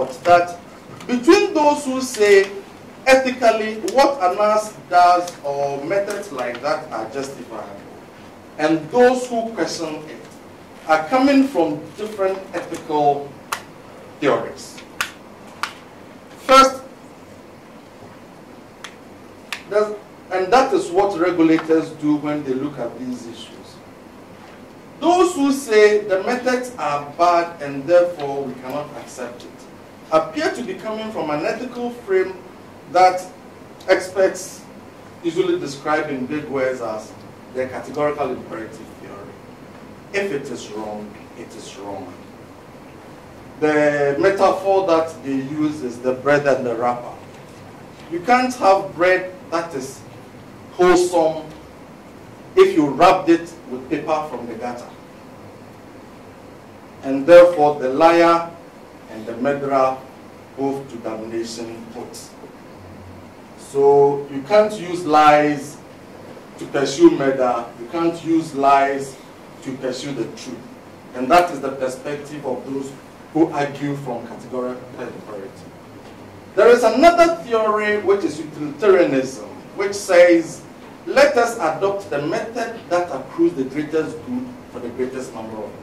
out that between those who say ethically what analysis does or methods like that are justifiable, and those who question it are coming from different ethical theories. First, and that is what regulators do when they look at these issues. Those who say the methods are bad and therefore we cannot accept it appear to be coming from an ethical frame that experts usually describe in big words as the categorical imperative theory. If it is wrong, it is wrong. The metaphor that they use is the bread and the wrapper. You can't have bread that is wholesome if you wrapped it with paper from the gutter. And therefore the liar and the murderer both to damnation put. So you can't use lies to pursue murder. You can't use lies to pursue the truth. And that is the perspective of those who argue from categorical imperative. There is another theory which is utilitarianism, which says, let us adopt the method that accrues the greatest good for the greatest number of people.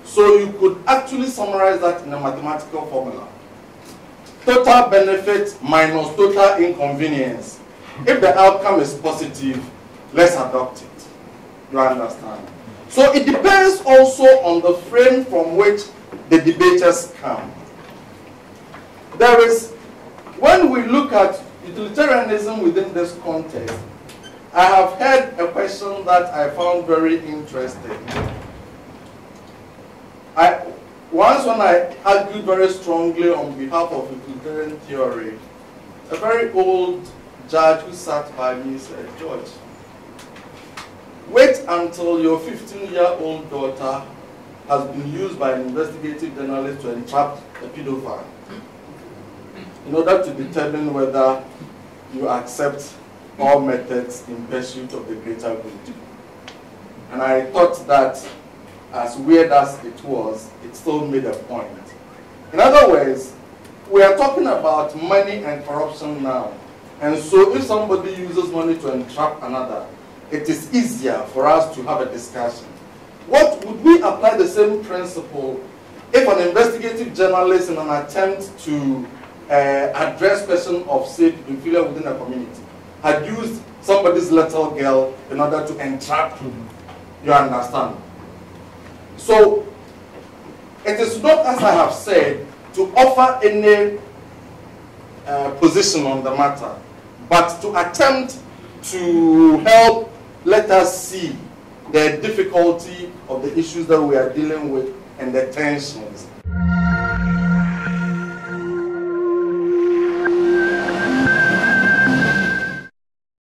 So you could actually summarize that in a mathematical formula. Total benefit minus total inconvenience. If the outcome is positive, let's adopt it. You understand? So it depends also on the frame from which the debaters come. There is, when we look at utilitarianism within this context, I have heard a question that I found very interesting. Once when I argued very strongly on behalf of utilitarian theory, a very old judge who sat by me said, George, wait until your 15-year-old daughter has been used by an investigative journalist to entrap a pedophile in order to determine whether you accept all methods in pursuit of the greater good. And I thought that, as weird as it was, it still made a point. In other words, we are talking about money and corruption now. And so if somebody uses money to entrap another, it is easier for us to have a discussion. What would we apply the same principle if an investigative journalist in an attempt to address question of, say, pedophilia within a community had used somebody's little girl in order to entrap him? You understand? So, it is not, as I have said, to offer any position on the matter, but to attempt to help let us see the difficulty of the issues that we are dealing with and the tensions.